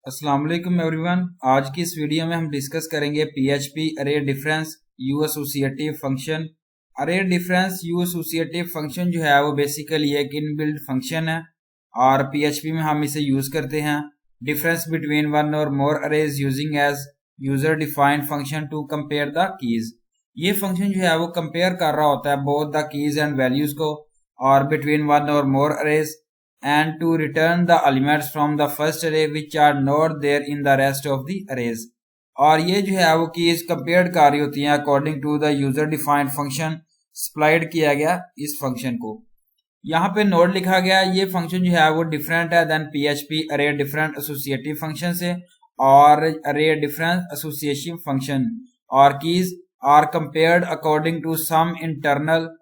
अस्सलाम वालेकुम एवरीवन। आज की इस वीडियो में हम डिस्कस करेंगे PHP अरे डिफरेंस यू एसोसिएटिव फंक्शन। अरे डिफरेंस यू एसोसिएटिव फंक्शन जो है वो बेसिकली एक इनबिल्ट फंक्शन है और PHP में हम इसे यूज करते हैं difference between one or more arrays using as user defined function to compare the keys. ये फंक्शन जो है वो कंपेयर कर रहा होता है both the keys and values को और between one or more arrays and to return the elements from the first array which are not there in the rest of the arrays। और ये जो है वो कीज कंपेयर कर रही होती हैं according to the user defined function supplied किया गया इस फंक्शन को। यहाँ पे नोट लिखा गया ये फंक्शन जो है वो डिफरेंट है than PHP array different associative function से और अरे डिफरेंट एसोसिएशन फंक्शन और keys are compared according to some internal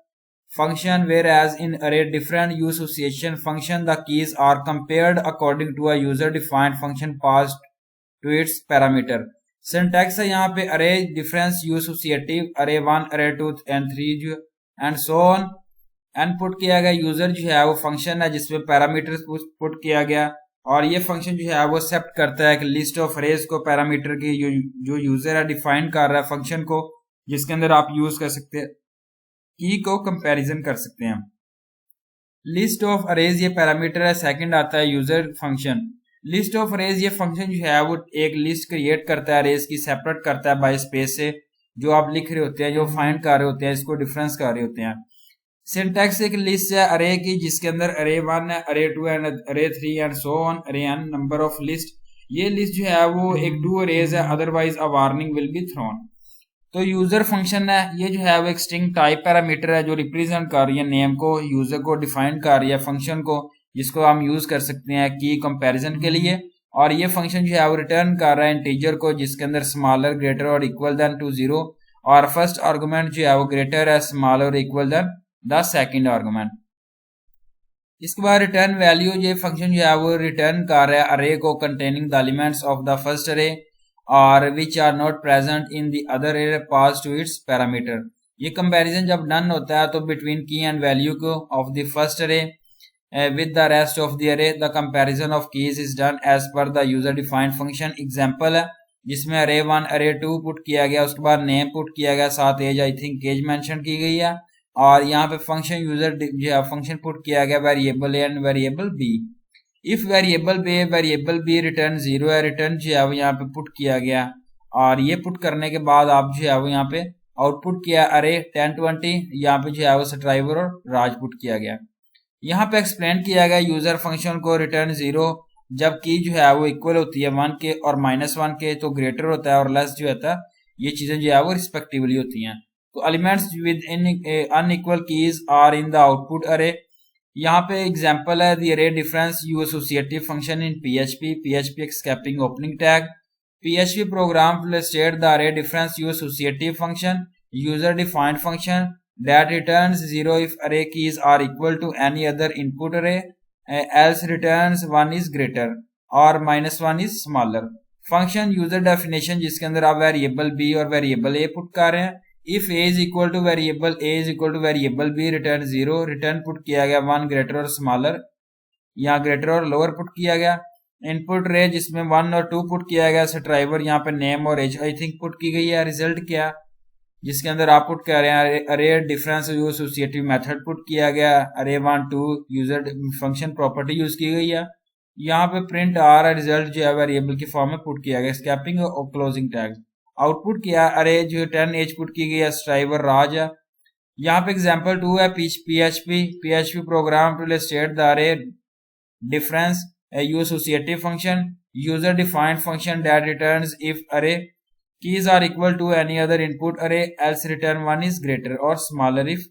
function, whereas in array different use association function the keys are compared according to a user defined function passed to its parameter। Syntax है यहाँ पे array difference use associative array 1 array 2 and 3 and so on and put किया गया user जो है वो function है जिसमें पैरामीटर्स पुट किया गया और ये फंक्शन जो है वो एक्सेप्ट करता है एक लिस्ट ऑफ अरेज को पैरामीटर की जो यूजर है डिफाइन कर रहा है फंक्शन को जिसके अंदर आप यूज कर सकते हैं की को कंपैरिजन कर सकते हैं। लिस्ट ऑफ अरेज ये पैरामीटर है। सेकंड आता है user function. List of arrays ये फंक्शन जो है वो एक लिस्ट क्रिएट करता है अरेज की, सेपरेट करता है बाय स्पेस से जो आप लिख रहे होते हैं, जो फाइंड कर रहे होते हैं, इसको डिफरेंस कर रहे होते हैं। सिंटैक्स एक लिस्ट है अरे की जिसके अंदर अरे 1 है, अरे 2 एंड अरे 3 एंड सो ऑन, अरे एन नंबर ऑफ लिस्ट। ये लिस्ट जो है वो एक डू अरेज है, otherwise a warning will be thrown. तो यूजर फंक्शन है ये जो है वो एक स्ट्रिंग टाइप पैरामीटर है जो रिप्रेजेंट कर रही है नेम को, यूजर को डिफाइन कर रही है फंक्शन को, जिसको हम यूज कर सकते हैं की कंपैरिजन के लिए। और ये फंक्शन जो है वो रिटर्न कर रहा है इंटीजर को जिसके अंदर स्मॉलर ग्रेटर और इक्वल देन टू 0 और फर्स्ट आर्गुमेंट जो है वो ग्रेटर है स्मॉलर और equal than the second argument. इसके बाद रिटर्न वैल्यू ये फंक्शन जो है वो रिटर्न कर रहा है अरे को containing the elements of the first अरे और which are not present in the other array passed to its parameter। ये कंपैरिजन जब डन होता है तो बिटवीन की एंड वैल्यू को ऑफ द फर्स्ट अरे with the rest of the array the comparison of keys is done as per the user defined function। Example है जिसमें अरे 1 अरे 2 पुट किया गया, उसके बाद नेम पुट किया गया, साथ as I think as mention की गई है और यहाँ पे फंक्शन यूजर जो फंक्शन पुट किया गया variable A and variable B. If variable B return 0 है, रिटर्न जो है वो यहाँ पे पुट किया गया और ये पुट करने के बाद आप जो है वो यहाँ पे आउटपुट किया अरे 10 20, यहाँ पे जो है वो स्ट्राइवर और राज पुट किया गया। यहाँ पे एक्सप्लेन किया गया यूजर फंक्शन को रिटर्न 0 जब की जो है वो इक्वल होती है 1 के और -1 के तो ग्रेटर होता है और लेस जो होता है ये चीजें जो है वो रिस्पेक्टिवली होती हैं। तो elements with unequal keys are in the output array. यहाँ पे एग्जांपल है the array difference you associative function in PHP escaping opening tag। PHP program will state the array difference use associative function user defined function that returns 0 if array keys are equal to any other input array else returns 1 is greater or -1 is smaller। Function user definition जिसके अंदर आप variable b और variable a put कर रहे हैं। If a is equal to variable a is equal to variable b return 0, return put किया गया 1 greater और स्मॉलर, यहाँ ग्रेटर और लोअर पुट किया गया। इनपुट रे जिसमें 1 और 2 पुट किया गया, स्ट्राइवर यहाँ पे नेम और एज आई थिंक पुट की गई है। रिजल्ट क्या जिसके अंदर आप पुट कर रहे हैं अरे डिफरेंस एसोसिएटिव मेथड पुट किया गया, अरे 1 2 यूजर फंक्शन प्रॉपर्टी यूज की गई है। यहाँ पे प्रिंट आर रिजल्ट जो है वेरिएबल की फॉर्म में पुट किया गया, स्कैपिंग और क्लोजिंग टैग। आउटपुट किया अरे जो 10 एज पुट की गई है, स्ट्राइवर राज है। यहाँ पे एग्जांपल 2 है PHP program to state the array difference you associative function user defined function that returns if array keys are equal to any other input array else return 1 is greater or smaller if।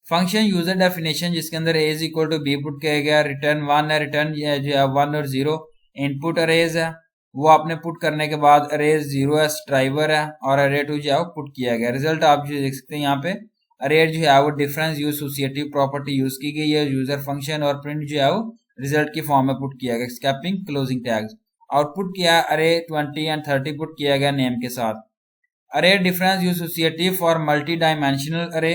Function user definition जिसके अंदर a is equal to b put किया गया, return 1 है, return जो है 1 और 0। Input arrays है वो आपने पुट करने के बाद अरेज 0 है, स्ट्राइवर है और अरे 2 जो है वो पुट किया गया। रिजल्ट आप जो देख सकते हैं यहाँ पे अरे जो है वो difference use associative property use की गई है यूजर फंक्शन और प्रिंट जो है वो रिजल्ट की फॉर्म में पुट किया गया, स्कैपिंग क्लोजिंग टैग्स। आउटपुट किया अरे 20 एंड 30 पुट किया गया नेम के साथ। अरे difference use associative for multi dimensional अरे।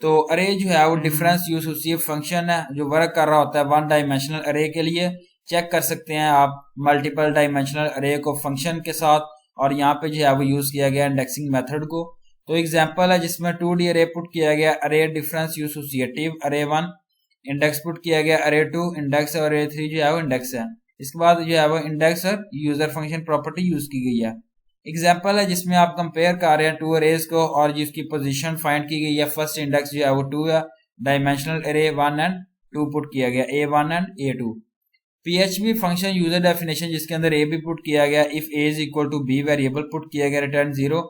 तो अरे जो है वो डिफरेंस यूज एसोसिएटिव फंक्शन है जो वर्क कर रहा होता है 1 डायमेंशनल अरे के लिए। चेक कर सकते हैं आप मल्टीपल डायमेंशनल अरे को फंक्शन के साथ, और यहाँ पे जो है वो यूज किया गया इंडेक्सिंग मेथड को। तो एग्जांपल है जिसमें 2D अरे पुट किया गया, अरे डिफरेंस एसोसिएटिव अरे 1 इंडेक्स पुट किया गया, अरे 2 इंडेक्स और अरे 3 जो है वो इंडेक्स है। इसके बाद जो है वो इंडेक्स और यूजर फंक्शन प्रॉपर्टी यूज की गई है। एग्जाम्पल है जिसमें आप कंपेयर कर रहे हैं 2 अरेज को और जिसकी पोजीशन फाइंड की गई है। फर्स्ट इंडेक्स जो है वो 2 है, डायमेंशनल अरे 1 एंड 2 पुट किया गया, A1 and A2। PHP function user definition जिसके अंदर a भी पुट किया गया, if a is equal to b variable put किया गया, return 0,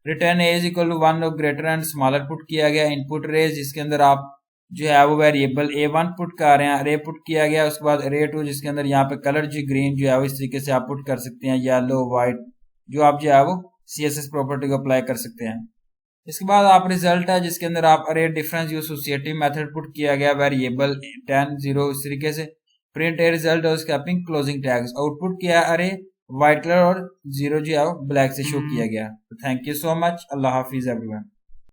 return a is equal to 1 और ग्रेटर एंड स्मॉलर पुट किया गया। इनपुट अरे जिसके अंदर आप जो है वो वेरिएबल A1 पुट कर रहे हैं, अरे पुट किया गया। उसके बाद अरे 2 जिसके अंदर यहाँ पे कलर जो ग्रीन जो है वो इस तरीके से आप पुट कर सकते हैं, येलो व्हाइट, जो आप जो है वो CSS प्रॉपर्टी को अप्लाई कर सकते हैं। इसके बाद आप रिजल्ट है जिसके अंदर आप अरे डिफरेंस एसोसिएटिव मेथड पुट किया गया, वेरिएबल 10 0 इस तरीके से, प्रिंट ए रिजल्ट और स्कैपिंग क्लोजिंग टैग्स, आउटपुट किया अरे व्हाइट कलर और 0 जो है ब्लैक से शो किया गया। Thank you so much, Allah Hafiz everyone.